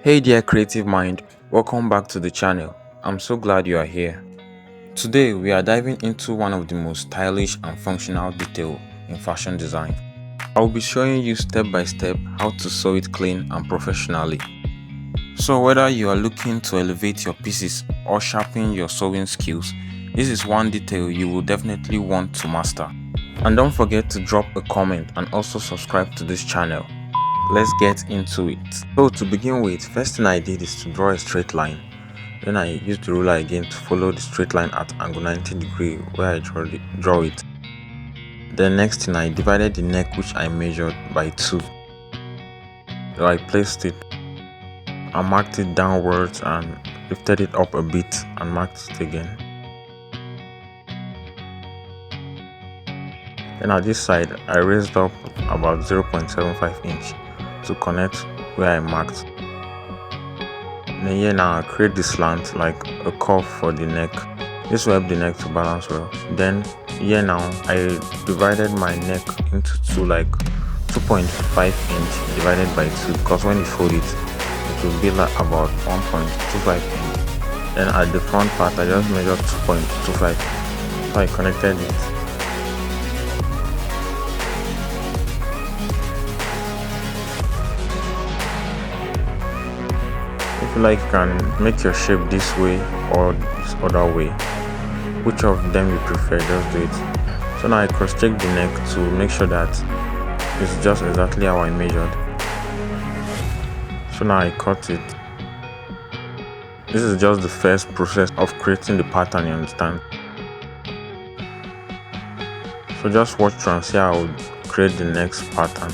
Hey dear creative mind, welcome back to the channel. I'm so glad you are here. Today we are diving into one of the most stylish and functional detail in fashion design. I will be showing you step by step how to sew it clean and professionally. So whether you are looking to elevate your pieces or sharpen your sewing skills, this is one detail you will definitely want to master. And don't forget to drop a comment and also subscribe to this channel. Let's get into it. So to begin with, first thing I did is to draw a straight line. Then I used the ruler again to follow the straight line at angle 90 degree where I draw it. Then next thing, I divided the neck which I measured by 2. So I placed it, I marked it downwards and lifted it up a bit and marked it again. Then at this side, I raised up about 0.75 inch to connect where I marked. Then here now I create the slant like a curve for the neck. This will help the neck to balance well. Then here now I divided my neck into two, like 2.5 inch divided by 2, because when you fold it will be like about 1.25 inch. Then at the front part I just measured 2.25, so I connected it. If you like, you can make your shape this way or this other way. Which of them you prefer, just do it. So now I cross check the neck to make sure that it's just exactly how I measured. So now I cut it. This is just the first process of creating the pattern, you understand. So just watch through and see how I would create the next pattern.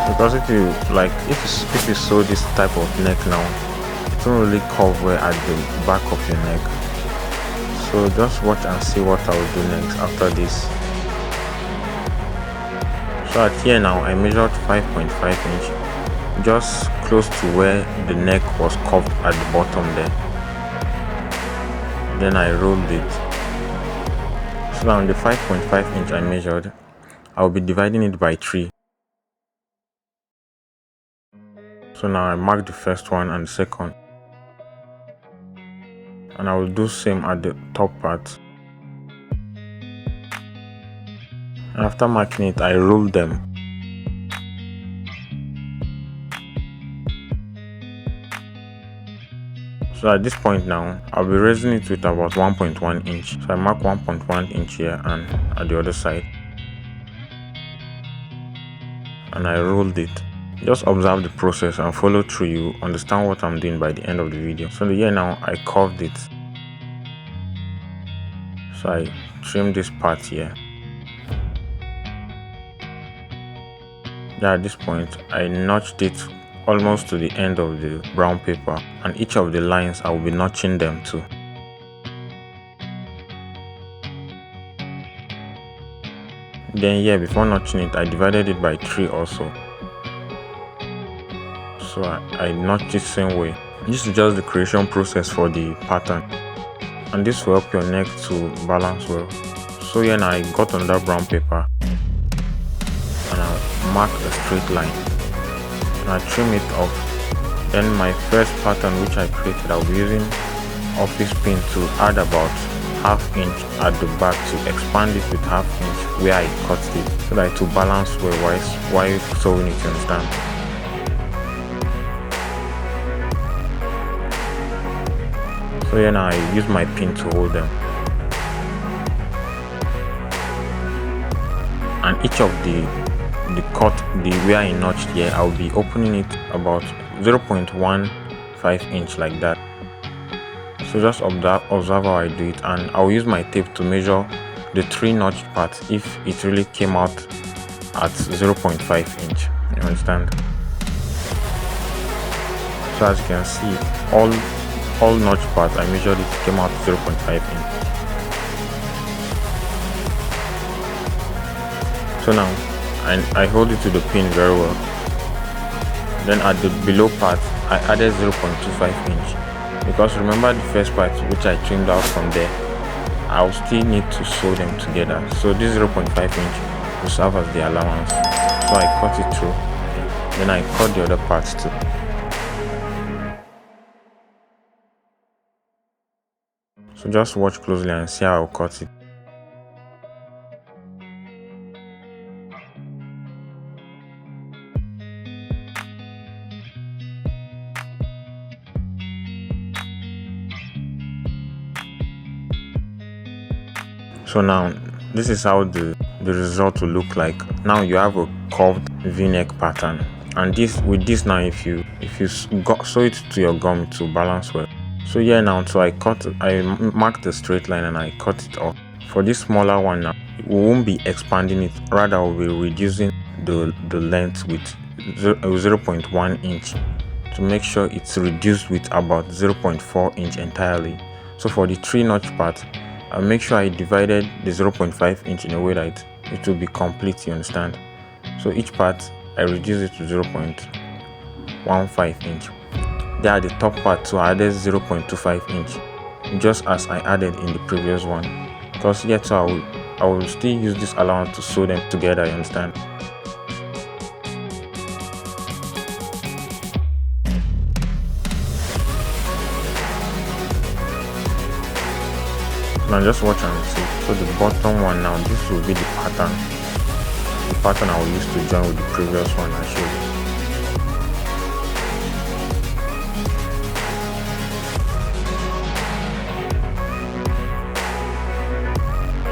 Because if you sew this type of neck now, it won't really cover at the back of your neck. So just watch and see what I will do next after this. So at here now I measured 5.5 inch, just close to where the neck was curved at the bottom there. Then I rolled it. So now the 5.5 inch I measured, I will be dividing it by 3. So now I mark the first one and the second, and I will do same at the top part. And after marking it, I roll them. So at this point now, I'll be raising it with about 1.1 inch. So I mark 1.1 inch here and at the other side, and I rolled it. Just observe the process and follow through. You understand what I'm doing by the end of the video. So here now I curved it. So I trim this part here. Then at this point I notched it almost to the end of the brown paper, and each of the lines I will be notching them too. Then here, before notching it, I divided it by 3 also. So I notched it same way. This is just the creation process for the pattern, and this will help your neck to balance well. So here now I got another brown paper and I mark a straight line and I trim it off. Then my first pattern which I created, I'll be using office pin to add about ½ inch at the back to expand it with ½ inch where I cut it, so that it will balance well while sewing it, you understand. So here now I use my pin to hold them, and each of the where I notched here, I'll be opening it about 0.15 inch like that. So just observe how I do it, and I'll use my tape to measure the 3 notched parts if it really came out at 0.5 inch, you understand. So as you can see, all notch parts I measured, it came out 0.5 inch. So now I hold it to the pin very well. Then at the below part I added 0.25 inch, because remember the first part which I trimmed out from there, I'll still need to sew them together. So this 0.5 inch will serve as the allowance. So I cut it through, then I cut the other parts too. So just watch closely and see how I'll cut it. So now this is how the result will look like. Now you have a curved v-neck pattern, and with this now, if you sew it to your gum, it will balance well. So here now, so I marked the straight line and I cut it off. For this smaller one now, we won't be expanding it, rather we'll be reducing the length with 0.1 inch to make sure it's reduced with about 0.4 inch entirely. So for the 3-notch part, I'll make sure I divided the 0.5 inch in a way that it will be complete, you understand? So each part I reduce it to 0.15 inch. There at the top part, so I added 0.25 inch, just as I added in the previous one, because yet so I will still use this allowance to sew them together, you understand? Now just watch and see. So the bottom one now, this will be the pattern I will use to join with the previous one I showed you.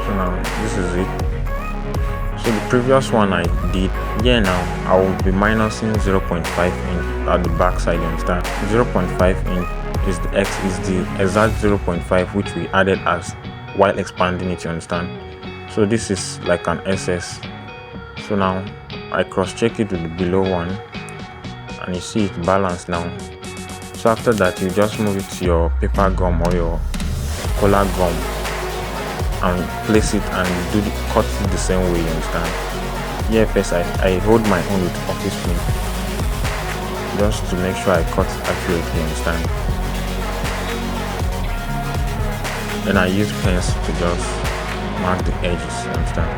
So now this is it. So the previous one I did, here now I will be minusing 0.5 inch at the back side, you understand? 0.5 inch is the exact 0.5 which we added as while expanding it, you understand? So this is like an SS. So now I cross check it with the below one, and you see it balanced now. So after that, you just move it to your paper gum or your collar gum and place it and cut it the same way, you understand? Here first I hold my own with office pin just to make sure I cut it accurately, you understand? Then I use pens to just mark the edges, you understand?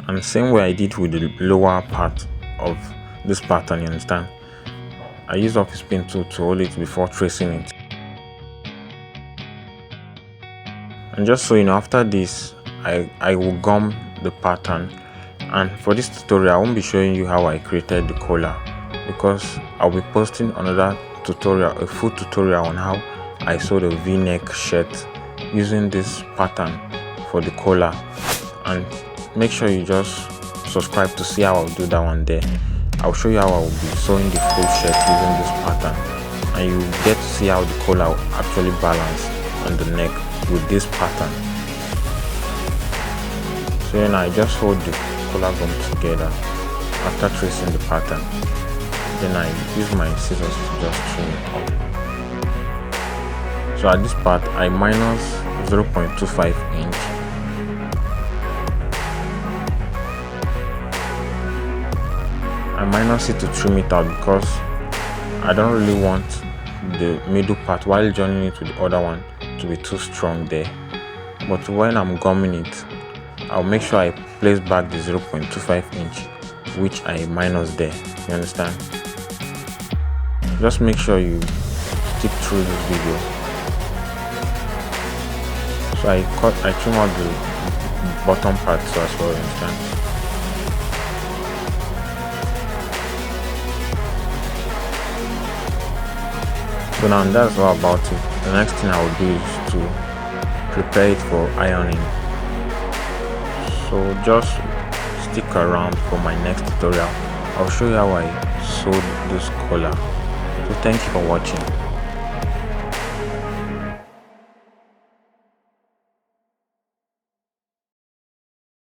And the same way I did with the lower part of this pattern, you understand? I use office pin tool to hold it before tracing it. And just so you know, after this I will gum the pattern. And for this tutorial I won't be showing you how I created the collar, because I'll be posting another tutorial, a full tutorial on how I sew the v-neck shirt using this pattern for the collar. And make sure you just subscribe to see how I'll do that one there. I'll show you how I will be sewing the full shirt using this pattern, and you get to see how the collar will actually balance on the neck with this pattern. So then I just hold the collar gum together after tracing the pattern. Then I use my scissors to just trim it up. So at this part I minus 0.25 inch. I minus it to trim it out because I don't really want the middle part while joining it with the other one to be too strong there. But when I'm gumming it, I'll make sure I place back the 0.25 inch which I minus there, you understand? Just make sure you stick through this video. So I trim out the bottom part so as well, you understand? So now that's all about it. The next thing I will do is to prepare it for ironing. So just stick around for my next tutorial. I'll show you how I sewed this collar. So thank you for watching.